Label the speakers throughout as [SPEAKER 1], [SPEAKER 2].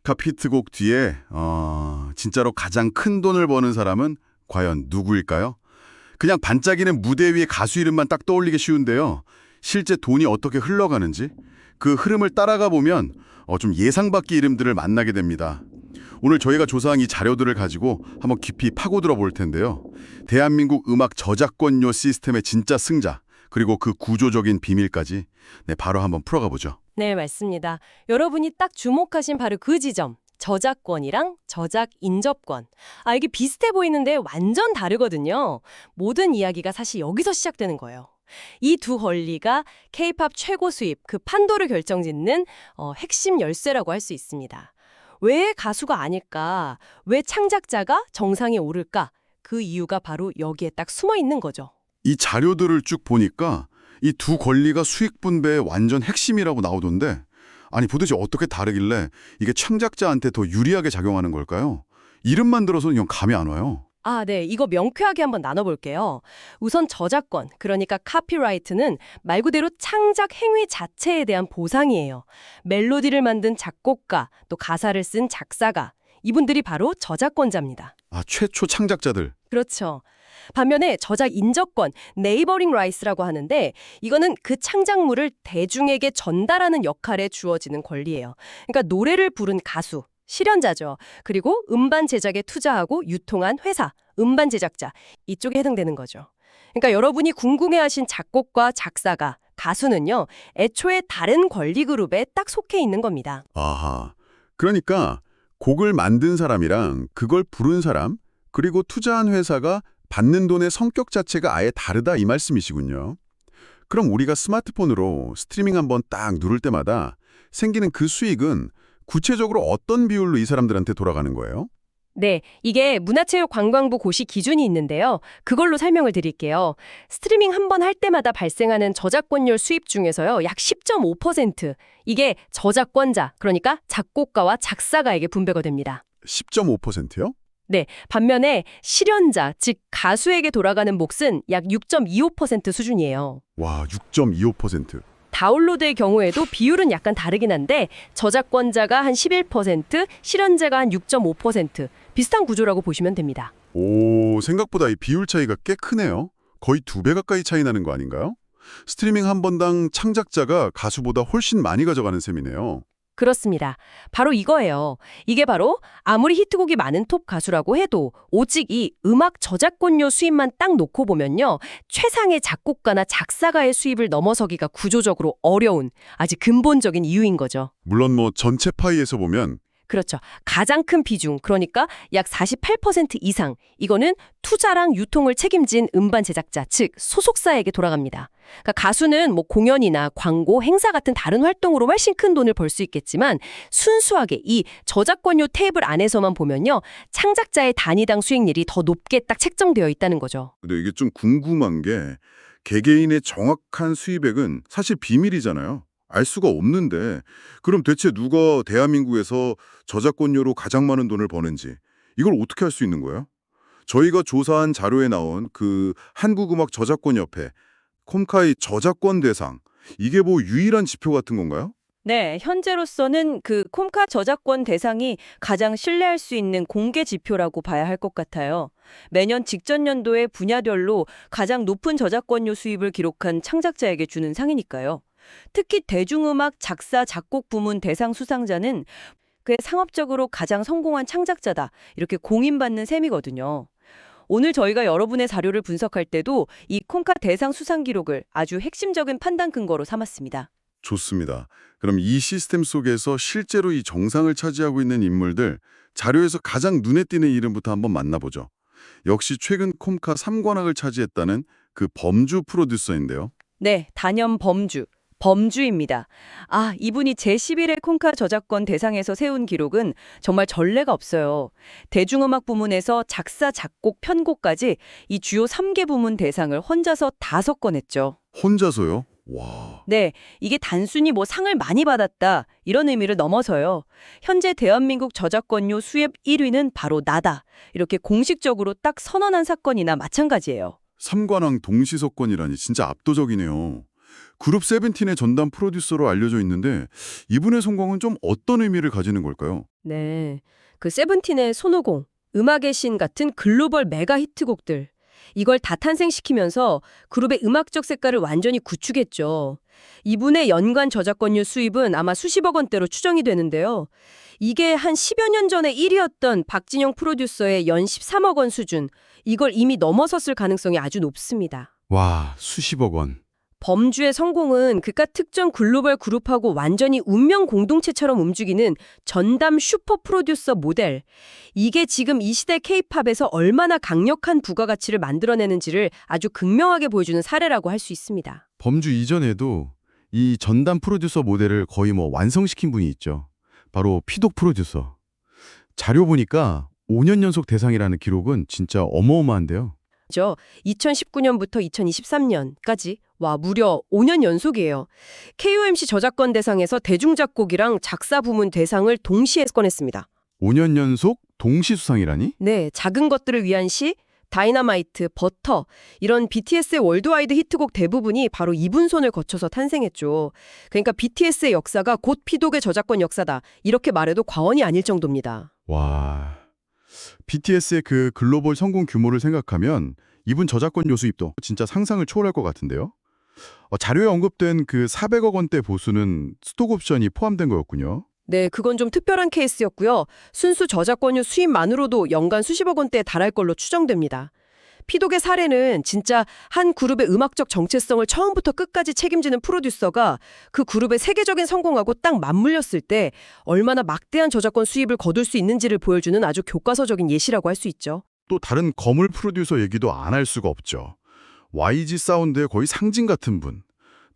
[SPEAKER 1] 히트곡 뒤에 진짜로 가장 큰 돈을 버는 사람은 과연 누구일까요? 그냥 반짝이는 무대 위의 가수 이름만 딱 떠올리기 쉬운데요. 실제 돈이 어떻게 흘러가는지 그 흐름을 따라가 보면 좀 예상 밖의 이름들을 만나게 됩니다. 오늘 저희가 조사한 이 자료들을 가지고 한번 깊이 파고들어 볼 텐데요. 대한민국 음악 저작권료 시스템의 진짜 승자, 그리고 그 구조적인 비밀까지 바로 한번 풀어가 보죠.
[SPEAKER 2] 네, 맞습니다. 여러분이 딱 주목하신 바로 그 지점. 저작권이랑 저작 인접권. 이게 비슷해 보이는데 완전 다르거든요. 모든 이야기가 사실 여기서 시작되는 거예요. 이 두 권리가 K-팝 최고 수입, 그 판도를 결정짓는 핵심 열쇠라고 할 수 있습니다. 왜 가수가 아닐까? 왜 창작자가 정상에 오를까? 그 이유가 바로 여기에 딱 숨어 있는 거죠.
[SPEAKER 1] 이 자료들을 쭉 보니까 이 두 권리가 수익 분배의 완전 핵심이라고 나오던데, 아니 도대체 어떻게 다르길래 이게 창작자한테 더 유리하게 작용하는 걸까요? 이름만 들어서는 영 감이 안 와요.
[SPEAKER 2] 네. 이거 명쾌하게 한번 나눠볼게요. 우선 저작권, 그러니까 카피라이트는 말 그대로 창작 행위 자체에 대한 보상이에요. 멜로디를 만든 작곡가, 또 가사를 쓴 작사가, 이분들이 바로 저작권자입니다.
[SPEAKER 1] 최초 창작자들.
[SPEAKER 2] 그렇죠. 반면에 저작 인접권, 네이버링 라이츠라고 하는데 이거는 그 창작물을 대중에게 전달하는 역할에 주어지는 권리예요. 그러니까 노래를 부른 가수, 실현자죠. 그리고 음반 제작에 투자하고 유통한 회사, 음반 제작자, 이쪽에 해당되는 거죠. 그러니까 여러분이 궁금해하신 작곡과 작사가, 가수는요, 애초에 다른 권리 그룹에 딱 속해 있는 겁니다.
[SPEAKER 1] 아하. 그러니까 곡을 만든 사람이랑 그걸 부른 사람, 그리고 투자한 회사가 받는 돈의 성격 자체가 아예 다르다 이 말씀이시군요. 그럼 우리가 스마트폰으로 스트리밍 한번 딱 누를 때마다 생기는 그 수익은 구체적으로 어떤 비율로 이 사람들한테 돌아가는 거예요?
[SPEAKER 2] 네, 이게 문화체육관광부 고시 기준이 있는데요. 그걸로 설명을 드릴게요. 스트리밍 한 번 할 때마다 발생하는 저작권료 수입 중에서요. 약 10.5%. 이게 저작권자, 그러니까 작곡가와 작사가에게 분배가 됩니다.
[SPEAKER 1] 10.5%요?
[SPEAKER 2] 네, 반면에 실현자, 즉 가수에게 돌아가는 몫은 약 6.25% 수준이에요.
[SPEAKER 1] 와, 6.25%.
[SPEAKER 2] 다운로드의 경우에도 비율은 약간 다르긴 한데 저작권자가 한 11%, 실현자가 한 6.5%, 비슷한 구조라고 보시면 됩니다.
[SPEAKER 1] 오, 생각보다 이 비율 차이가 꽤 크네요. 거의 2배 가까이 차이 나는 거 아닌가요? 스트리밍 한 번당 창작자가 가수보다 훨씬 많이 가져가는 셈이네요.
[SPEAKER 2] 그렇습니다. 바로 이거예요. 이게 바로 아무리 히트곡이 많은 톱 가수라고 해도 오직 이 음악 저작권료 수입만 딱 놓고 보면요. 최상의 작곡가나 작사가의 수입을 넘어서기가 구조적으로 어려운 아주 근본적인 이유인 거죠.
[SPEAKER 1] 물론 전체 파이에서 보면
[SPEAKER 2] 그렇죠. 가장 큰 비중, 그러니까 약 48% 이상, 이거는 투자랑 유통을 책임진 음반 제작자, 즉 소속사에게 돌아갑니다. 그러니까 가수는 공연이나 광고, 행사 같은 다른 활동으로 훨씬 큰 돈을 벌 수 있겠지만 순수하게 이 저작권료 테이블 안에서만 보면요. 창작자의 단위당 수익률이 더 높게 딱 책정되어 있다는 거죠.
[SPEAKER 1] 근데 이게 좀 궁금한 게 개개인의 정확한 수입액은 사실 비밀이잖아요. 알 수가 없는데 그럼 대체 누가 대한민국에서 저작권료로 가장 많은 돈을 버는지 이걸 어떻게 할 수 있는 거예요? 저희가 조사한 자료에 나온 그 한국음악저작권협회 콤카이 저작권 대상 이게 유일한 지표 같은 건가요?
[SPEAKER 3] 네, 현재로서는 그 콤카 저작권 대상이 가장 신뢰할 수 있는 공개 지표라고 봐야 할 것 같아요. 매년 직전 연도에 분야별로 가장 높은 저작권료 수입을 기록한 창작자에게 주는 상이니까요. 특히 대중음악 작사, 작곡 부문 대상 수상자는 그 상업적으로 가장 성공한 창작자다. 이렇게 공인받는 셈이거든요. 오늘 저희가 여러분의 자료를 분석할 때도 이 콤카 대상 수상 기록을 아주 핵심적인 판단 근거로 삼았습니다.
[SPEAKER 1] 좋습니다. 그럼 이 시스템 속에서 실제로 이 정상을 차지하고 있는 인물들 자료에서 가장 눈에 띄는 이름부터 한번 만나보죠. 역시 최근 콤카 3관왕을 차지했다는 그 범주 프로듀서인데요.
[SPEAKER 3] 네, 단연 범주입니다. 이분이 제11회 콤카 저작권 대상에서 세운 기록은 정말 전례가 없어요. 대중음악 부문에서 작사, 작곡, 편곡까지 이 주요 3개 부문 대상을 혼자서 5건 했죠.
[SPEAKER 1] 혼자서요? 와.
[SPEAKER 3] 네, 이게 단순히 상을 많이 받았다 이런 의미를 넘어서요. 현재 대한민국 저작권료 수입 1위는 바로 나다. 이렇게 공식적으로 딱 선언한 사건이나 마찬가지예요.
[SPEAKER 1] 3관왕 동시석권이라니 진짜 압도적이네요. 그룹 세븐틴의 전담 프로듀서로 알려져 있는데 이분의 성공은 좀 어떤 의미를 가지는 걸까요?
[SPEAKER 3] 네. 그 세븐틴의 손오공, 음악의 신 같은 글로벌 메가 히트곡들. 이걸 다 탄생시키면서 그룹의 음악적 색깔을 완전히 구축했죠. 이분의 연간 저작권료 수입은 아마 수십억 원대로 추정이 되는데요. 이게 한 10여 년 전에 1위였던 박진영 프로듀서의 연 13억 원 수준, 이걸 이미 넘어섰을 가능성이 아주 높습니다.
[SPEAKER 1] 와, 수십억 원.
[SPEAKER 3] 범주의 성공은 그깟 특정 글로벌 그룹하고 완전히 운명 공동체처럼 움직이는 전담 슈퍼 프로듀서 모델. 이게 지금 이 시대 K-팝에서 얼마나 강력한 부가가치를 만들어내는지를 아주 극명하게 보여주는 사례라고 할 수 있습니다.
[SPEAKER 1] 범주 이전에도 이 전담 프로듀서 모델을 거의 완성시킨 분이 있죠. 바로 피독 프로듀서. 자료 보니까 5년 연속 대상이라는 기록은 진짜 어마어마한데요.
[SPEAKER 3] 2019년부터 2023년까지 와 무려 5년 연속이에요. KOMC 저작권 대상에서 대중작곡이랑 작사 부문 대상을 동시에 꺼냈습니다.
[SPEAKER 1] 5년 연속 동시 수상이라니?
[SPEAKER 3] 네, 작은 것들을 위한 시, 다이너마이트, 버터 이런 BTS의 월드와이드 히트곡 대부분이 바로 이분 손을 거쳐서 탄생했죠. 그러니까 BTS의 역사가 곧 피독의 저작권 역사다. 이렇게 말해도 과언이 아닐 정도입니다.
[SPEAKER 1] 와, BTS의 그 글로벌 성공 규모를 생각하면 이분 저작권료 수입도 진짜 상상을 초월할 것 같은데요. 자료에 언급된 그 400억 원대 보수는 스톡옵션이 포함된 거였군요.
[SPEAKER 3] 네, 그건 좀 특별한 케이스였고요. 순수 저작권료 수입만으로도 연간 수십억 원대에 달할 걸로 추정됩니다. 피독의 사례는 진짜 한 그룹의 음악적 정체성을 처음부터 끝까지 책임지는 프로듀서가 그 그룹의 세계적인 성공하고 딱 맞물렸을 때 얼마나 막대한 저작권 수입을 거둘 수 있는지를 보여주는 아주 교과서적인 예시라고 할 수 있죠.
[SPEAKER 1] 또 다른 거물 프로듀서 얘기도 안 할 수가 없죠. YG 사운드의 거의 상징 같은 분.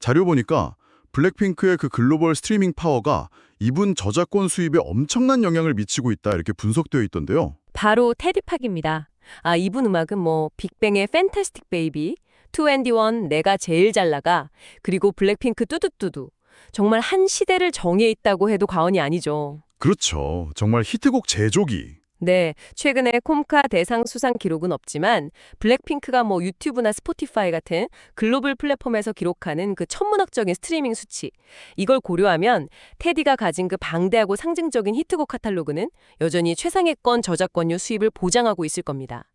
[SPEAKER 1] 자료 보니까 블랙핑크의 그 글로벌 스트리밍 파워가 이분 저작권 수입에 엄청난 영향을 미치고 있다 이렇게 분석되어 있던데요.
[SPEAKER 2] 바로 테디팍입니다. 이분 음악은 빅뱅의 팬타스틱 베이비, 2ND1 내가 제일 잘 나가, 그리고 블랙핑크 뚜두뚜두. 정말 한 시대를 정의해 있다고 해도 과언이 아니죠.
[SPEAKER 1] 그렇죠. 정말 히트곡 제조기.
[SPEAKER 2] 네, 최근에 콤카 대상 수상 기록은 없지만 블랙핑크가 유튜브나 스포티파이 같은 글로벌 플랫폼에서 기록하는 그 천문학적인 스트리밍 수치, 이걸 고려하면 테디가 가진 그 방대하고 상징적인 히트곡 카탈로그는 여전히 최상위권 저작권료 수입을 보장하고 있을 겁니다.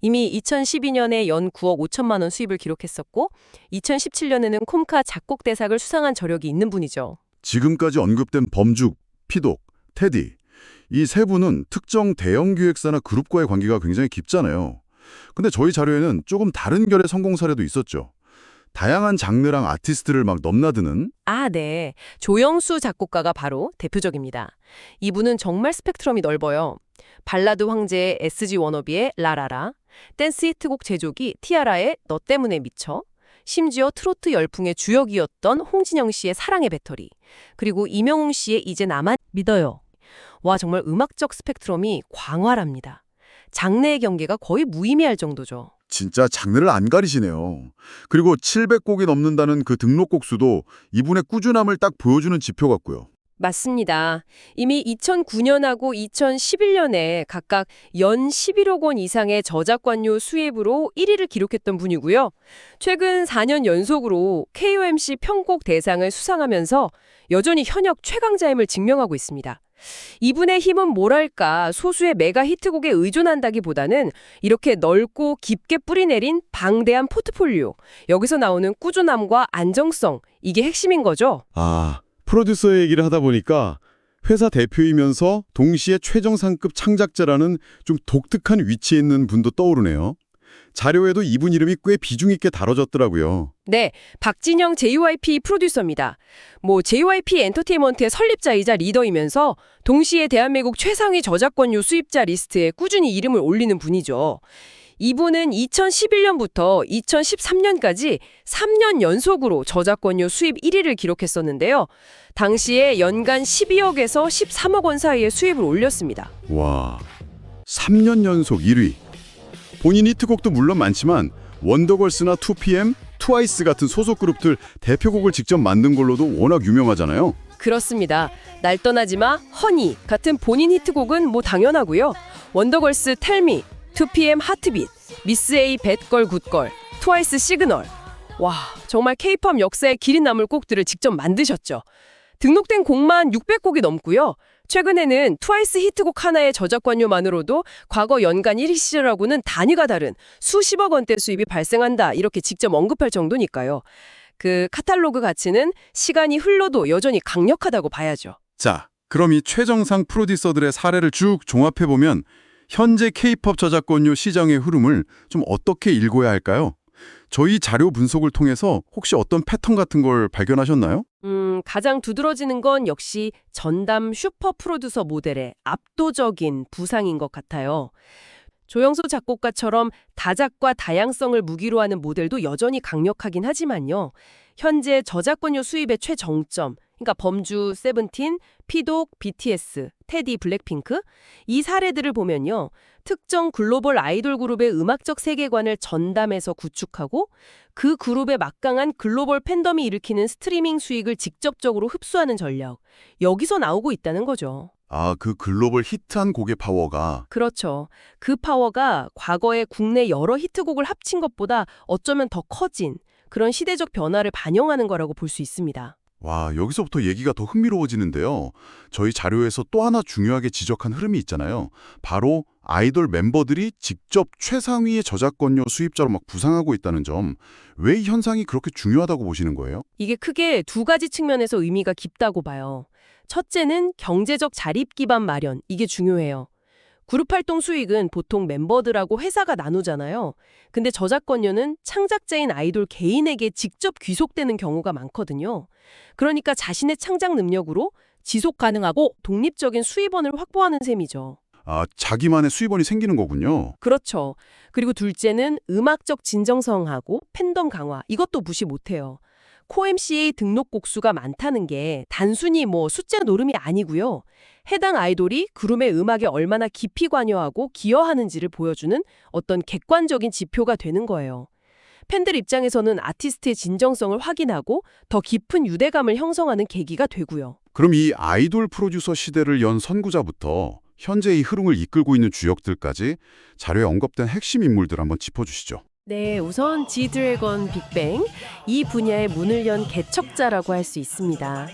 [SPEAKER 2] 이미 2012년에 연 9억 5천만 원 수입을 기록했었고 2017년에는 콤카 작곡 대상을 수상한 저력이 있는 분이죠.
[SPEAKER 1] 지금까지 언급된 범주, 피독, 테디. 이 세 분은 특정 대형 기획사나 그룹과의 관계가 굉장히 깊잖아요. 근데 저희 자료에는 조금 다른 결의 성공 사례도 있었죠. 다양한 장르랑 아티스트를 막 넘나드는.
[SPEAKER 2] 네. 조영수 작곡가가 바로 대표적입니다. 이분은 정말 스펙트럼이 넓어요. 발라드 황제의 SG 워너비의 라라라, 댄스 히트곡 제조기 티아라의 너 때문에 미쳐, 심지어 트로트 열풍의 주역이었던 홍진영 씨의 사랑의 배터리, 그리고 임영웅 씨의 이제 나만 믿어요. 와, 정말 음악적 스펙트럼이 광활합니다. 장르의 경계가 거의 무의미할 정도죠.
[SPEAKER 1] 진짜 장르를 안 가리시네요. 그리고 700곡이 넘는다는 그 등록곡 수도 이분의 꾸준함을 딱 보여주는 지표 같고요.
[SPEAKER 2] 맞습니다. 이미 2009년하고 2011년에 각각 연 11억 원 이상의 저작권료 수입으로 1위를 기록했던 분이고요. 최근 4년 연속으로 KOMC 편곡 대상을 수상하면서 여전히 현역 최강자임을 증명하고 있습니다. 이분의 힘은 뭐랄까 소수의 메가 히트곡에 의존한다기보다는 이렇게 넓고 깊게 뿌리내린 방대한 포트폴리오, 여기서 나오는 꾸준함과 안정성, 이게 핵심인 거죠.
[SPEAKER 1] 프로듀서 얘기를 하다 보니까 회사 대표이면서 동시에 최정상급 창작자라는 좀 독특한 위치에 있는 분도 떠오르네요. 자료에도 이분 이름이 꽤 비중 있게 다뤄졌더라고요.
[SPEAKER 2] 네, 박진영 JYP 프로듀서입니다. JYP 엔터테인먼트의 설립자이자 리더이면서 동시에 대한민국 최상위 저작권료 수입자 리스트에 꾸준히 이름을 올리는 분이죠. 이분은 2011년부터 2013년까지 3년 연속으로 저작권료 수입 1위를 기록했었는데요. 당시에 연간 12억에서 13억 원 사이의 수입을 올렸습니다.
[SPEAKER 1] 와, 3년 연속 1위. 본인 히트곡도 물론 많지만 원더걸스나 2PM, 트와이스 같은 소속 그룹들 대표곡을 직접 만든 걸로도 워낙 유명하잖아요.
[SPEAKER 2] 그렇습니다. 날 떠나지 마, 허니 같은 본인 히트곡은 당연하고요. 원더걸스 텔미, 2PM 하트빗, 미스 A 뱃걸 굿걸, 트와이스 시그널,
[SPEAKER 4] 와, 정말 K-팝 역사의 길이 남을 곡들을 직접 만드셨죠. 등록된 곡만 600곡이 넘고요. 최근에는 트와이스 히트곡 하나의 저작권료만으로도 과거 연간 1위 시절하고는 단위가 다른 수십억 원대 수입이 발생한다. 이렇게 직접 언급할 정도니까요. 그 카탈로그 가치는 시간이 흘러도 여전히 강력하다고 봐야죠.
[SPEAKER 1] 자, 그럼 이 최정상 프로듀서들의 사례를 쭉 종합해보면 현재 K-팝 저작권료 시장의 흐름을 좀 어떻게 읽어야 할까요? 저희 자료 분석을 통해서 혹시 어떤 패턴 같은 걸 발견하셨나요?
[SPEAKER 4] 가장 두드러지는 건 역시 전담 슈퍼 프로듀서 모델의 압도적인 부상인 것 같아요. 조영수 작곡가처럼 다작과 다양성을 무기로 하는 모델도 여전히 강력하긴 하지만요. 현재 저작권료 수입의 최정점, 그러니까 범주 세븐틴, 피독, BTS, 테디, 블랙핑크 이 사례들을 보면요. 특정 글로벌 아이돌 그룹의 음악적 세계관을 전담해서 구축하고 그 그룹의 막강한 글로벌 팬덤이 일으키는 스트리밍 수익을 직접적으로 흡수하는 전략. 여기서 나오고 있다는 거죠.
[SPEAKER 1] 아, 그 글로벌 히트한 곡의 파워가
[SPEAKER 4] 그렇죠. 그 파워가 과거의 국내 여러 히트곡을 합친 것보다 어쩌면 더 커진 그런 시대적 변화를 반영하는 거라고 볼 수 있습니다.
[SPEAKER 1] 와, 여기서부터 얘기가 더 흥미로워지는데요. 저희 자료에서 또 하나 중요하게 지적한 흐름이 있잖아요. 바로 아이돌 멤버들이 직접 최상위의 저작권료 수입자로 막 부상하고 있다는 점. 왜 이 현상이 그렇게 중요하다고 보시는 거예요?
[SPEAKER 4] 이게 크게 두 가지 측면에서 의미가 깊다고 봐요. 첫째는 경제적 자립 기반 마련, 이게 중요해요. 그룹 활동 수익은 보통 멤버들하고 회사가 나누잖아요. 근데 저작권료는 창작자인 아이돌 개인에게 직접 귀속되는 경우가 많거든요. 그러니까 자신의 창작 능력으로 지속 가능하고 독립적인 수입원을 확보하는 셈이죠.
[SPEAKER 1] 아, 자기만의 수입원이 생기는 거군요.
[SPEAKER 4] 그렇죠. 그리고 둘째는 음악적 진정성하고 팬덤 강화, 이것도 무시 못해요. 코엠CA 등록곡 수가 많다는 게 단순히 숫자 노름이 아니고요. 해당 아이돌이 그룹의 음악에 얼마나 깊이 관여하고 기여하는지를 보여주는 어떤 객관적인 지표가 되는 거예요. 팬들 입장에서는 아티스트의 진정성을 확인하고 더 깊은 유대감을 형성하는 계기가 되고요.
[SPEAKER 1] 그럼 이 아이돌 프로듀서 시대를 연 선구자부터 현재 이 흐름을 이끌고 있는 주역들까지 자료에 언급된 핵심 인물들 한번 짚어주시죠.
[SPEAKER 4] 네, 우선 G-드래곤 빅뱅, 이 분야의 문을 연 개척자라고 할 수 있습니다.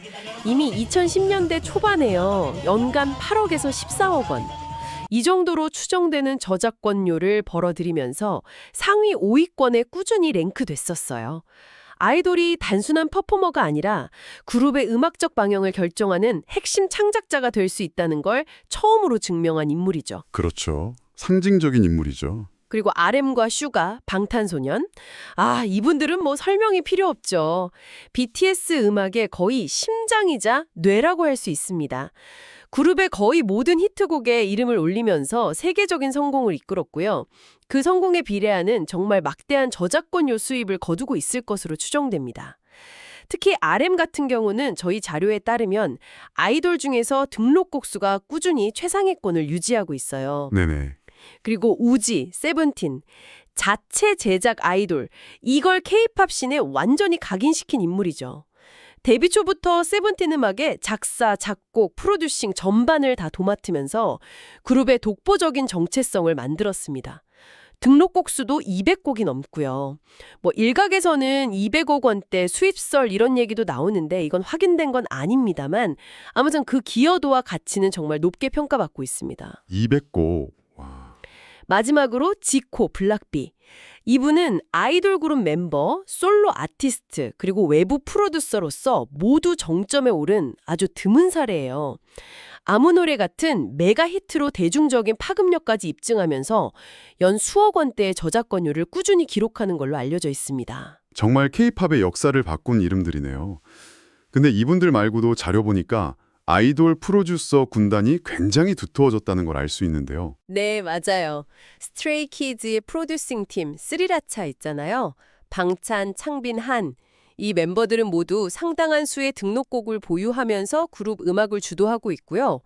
[SPEAKER 4] 이미 2010년대 초반에요. 연간 8억에서 14억 원. 이 정도로 추정되는 저작권료를 벌어들이면서 상위 5위권에 꾸준히 랭크됐었어요. 아이돌이 단순한 퍼포머가 아니라 그룹의 음악적 방향을 결정하는 핵심 창작자가 될 수 있다는 걸 처음으로 증명한 인물이죠.
[SPEAKER 1] 그렇죠. 상징적인 인물이죠.
[SPEAKER 4] 그리고 RM과 슈가, 방탄소년. 이분들은 설명이 필요 없죠. BTS 음악의 거의 심장이자 뇌라고 할 수 있습니다. 그룹의 거의 모든 히트곡에 이름을 올리면서 세계적인 성공을 이끌었고요. 그 성공에 비례하는 정말 막대한 저작권료 수입을 거두고 있을 것으로 추정됩니다. 특히 RM 같은 경우는 저희 자료에 따르면 아이돌 중에서 등록곡 수가 꾸준히 최상위권을 유지하고 있어요.
[SPEAKER 1] 네네.
[SPEAKER 4] 그리고 우지, 세븐틴, 자체 제작 아이돌, 이걸 K-팝 씬에 완전히 각인시킨 인물이죠. 데뷔 초부터 세븐틴 음악에 작사, 작곡, 프로듀싱 전반을 다 도맡으면서 그룹의 독보적인 정체성을 만들었습니다. 등록곡 수도 200곡이 넘고요. 일각에서는 200억 원대 수입설 이런 얘기도 나오는데 이건 확인된 건 아닙니다만 아무튼 그 기여도와 가치는 정말 높게 평가받고 있습니다.
[SPEAKER 1] 200곡.
[SPEAKER 4] 마지막으로 지코 블락비. 이분은 아이돌 그룹 멤버, 솔로 아티스트, 그리고 외부 프로듀서로서 모두 정점에 오른 아주 드문 사례예요. 아무 노래 같은 메가 히트로 대중적인 파급력까지 입증하면서 연 수억 원대의 저작권료를 꾸준히 기록하는 걸로 알려져 있습니다.
[SPEAKER 1] 정말 K-팝의 역사를 바꾼 이름들이네요. 근데 이분들 말고도 자료 보니까 아이돌 프로듀서 군단이 굉장히 두터워졌다는 걸 알 수 있는데요.
[SPEAKER 4] 네, 맞아요. 스트레이키즈의 프로듀싱 팀 스리라차 있잖아요. 방찬, 창빈, 한. 이 멤버들은 모두 상당한 수의 등록곡을 보유하면서 그룹 음악을 주도하고 있고요.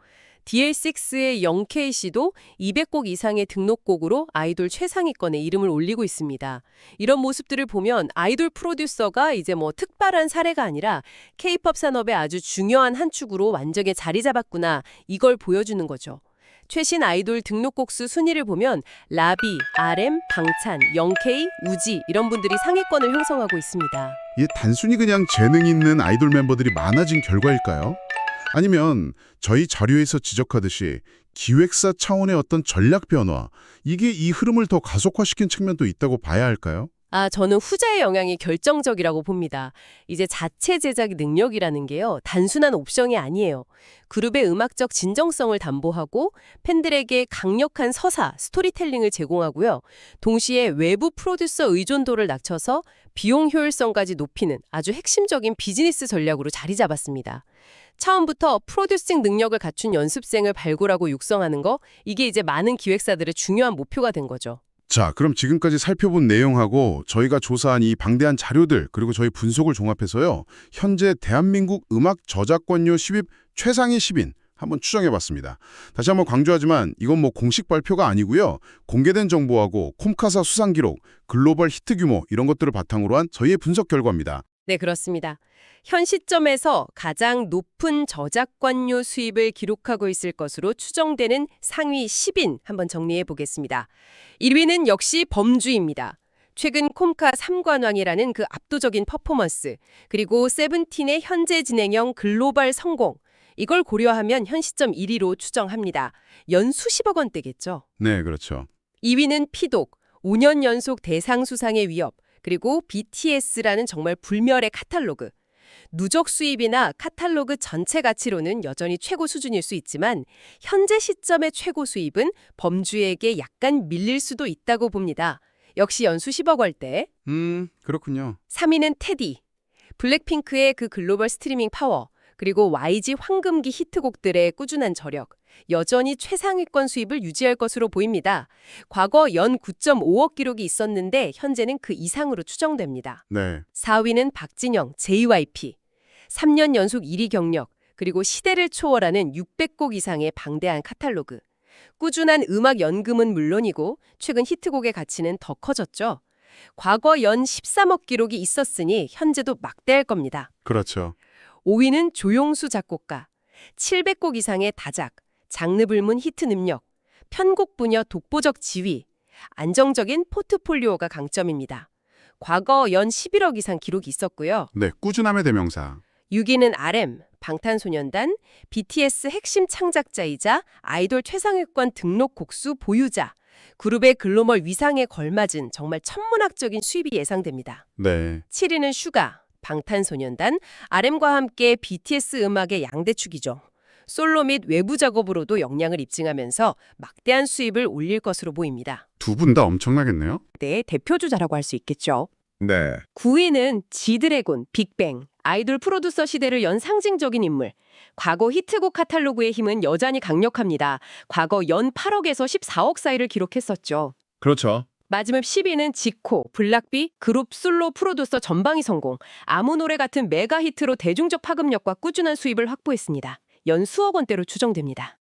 [SPEAKER 4] DL6의 영케이 씨도 200곡 이상의 등록곡으로 아이돌 최상위권에 이름을 올리고 있습니다. 이런 모습들을 보면 아이돌 프로듀서가 이제 특별한 사례가 아니라 K-팝 산업의 아주 중요한 한 축으로 완전히 자리 잡았구나, 이걸 보여주는 거죠. 최신 아이돌 등록곡 수 순위를 보면 라비, RM, 방찬, 영케이, 우지 이런 분들이 상위권을 형성하고 있습니다.
[SPEAKER 5] 이게 단순히 그냥 재능 있는 아이돌 멤버들이 많아진 결과일까요? 아니면 저희 자료에서 지적하듯이 기획사 차원의 어떤 전략 변화, 이게 이 흐름을 더 가속화시킨 측면도 있다고 봐야 할까요?
[SPEAKER 4] 저는 후자의 영향이 결정적이라고 봅니다. 이제 자체 제작 능력이라는 게요, 단순한 옵션이 아니에요. 그룹의 음악적 진정성을 담보하고 팬들에게 강력한 서사, 스토리텔링을 제공하고요. 동시에 외부 프로듀서 의존도를 낮춰서 비용 효율성까지 높이는 아주 핵심적인 비즈니스 전략으로 자리 잡았습니다. 처음부터 프로듀싱 능력을 갖춘 연습생을 발굴하고 육성하는 거, 이게 이제 많은 기획사들의 중요한 목표가 된 거죠.
[SPEAKER 5] 자, 그럼 지금까지 살펴본 내용하고 저희가 조사한 이 방대한 자료들 그리고 저희 분석을 종합해서요. 현재 대한민국 음악 저작권료 시입 최상위 10인 한번 추정해봤습니다. 다시 한번 강조하지만 이건 뭐 공식 발표가 아니고요. 공개된 정보하고 콤카사 수상 기록, 글로벌 히트 규모 이런 것들을 바탕으로 한 저희의 분석 결과입니다.
[SPEAKER 4] 네, 그렇습니다. 현 시점에서 가장 높은 저작권료 수입을 기록하고 있을 것으로 추정되는 상위 10인 한번 정리해 보겠습니다. 1위는 역시 범주입니다. 최근 콤카 3관왕이라는 그 압도적인 퍼포먼스, 그리고 세븐틴의 현재 진행형 글로벌 성공, 이걸 고려하면 현 시점 1위로 추정합니다. 연 수십억 원대겠죠.
[SPEAKER 5] 네, 그렇죠.
[SPEAKER 4] 2위는 피독, 5년 연속 대상 수상의 위협, 그리고 BTS라는 정말 불멸의 카탈로그. 누적 수입이나 카탈로그 전체 가치로는 여전히 최고 수준일 수 있지만 현재 시점의 최고 수입은 범주에게 약간 밀릴 수도 있다고 봅니다. 역시 연수 10억 원대.
[SPEAKER 5] 그렇군요.
[SPEAKER 4] 3위는 테디. 블랙핑크의 그 글로벌 스트리밍 파워, 그리고 YG 황금기 히트곡들의 꾸준한 저력, 여전히 최상위권 수입을 유지할 것으로 보입니다. 과거 연 9.5억 기록이 있었는데 현재는 그 이상으로 추정됩니다.
[SPEAKER 5] 네.
[SPEAKER 4] 4위는 박진영, JYP. 3년 연속 1위 경력, 그리고 시대를 초월하는 600곡 이상의 방대한 카탈로그. 꾸준한 음악 연금은 물론이고 최근 히트곡의 가치는 더 커졌죠. 과거 연 13억 기록이 있었으니 현재도 막대할 겁니다.
[SPEAKER 5] 그렇죠.
[SPEAKER 4] 5위는 조용수 작곡가. 700곡 이상의 다작, 장르 불문 히트 능력, 편곡 분야 독보적 지위, 안정적인 포트폴리오가 강점입니다. 과거 연 11억 이상 기록이 있었고요.
[SPEAKER 5] 네, 꾸준함의 대명사.
[SPEAKER 4] 6위는 RM, 방탄소년단, BTS 핵심 창작자이자 아이돌 최상위권 등록 곡수 보유자, 그룹의 글로벌 위상에 걸맞은 정말 천문학적인 수입이 예상됩니다.
[SPEAKER 5] 네.
[SPEAKER 4] 7위는 슈가, 방탄소년단, RM과 함께 BTS 음악의 양대축이죠. 솔로 및 외부 작업으로도 역량을 입증하면서 막대한 수입을 올릴 것으로 보입니다.
[SPEAKER 5] 두 분 다 엄청나겠네요.
[SPEAKER 3] 네, 대표주자라고 할 수 있겠죠.
[SPEAKER 5] 네.
[SPEAKER 4] 9위는 지드래곤, 빅뱅, 아이돌 프로듀서 시대를 연 상징적인 인물. 과거 히트곡 카탈로그의 힘은 여전히 강력합니다. 과거 연 8억에서 14억 사이를 기록했었죠.
[SPEAKER 5] 그렇죠.
[SPEAKER 4] 마지막 10위는 지코, 블락비, 그룹 솔로 프로듀서 전방위 성공, 아무 노래 같은 메가 히트로 대중적 파급력과 꾸준한 수입을 확보했습니다. 연 수억 원대로 추정됩니다.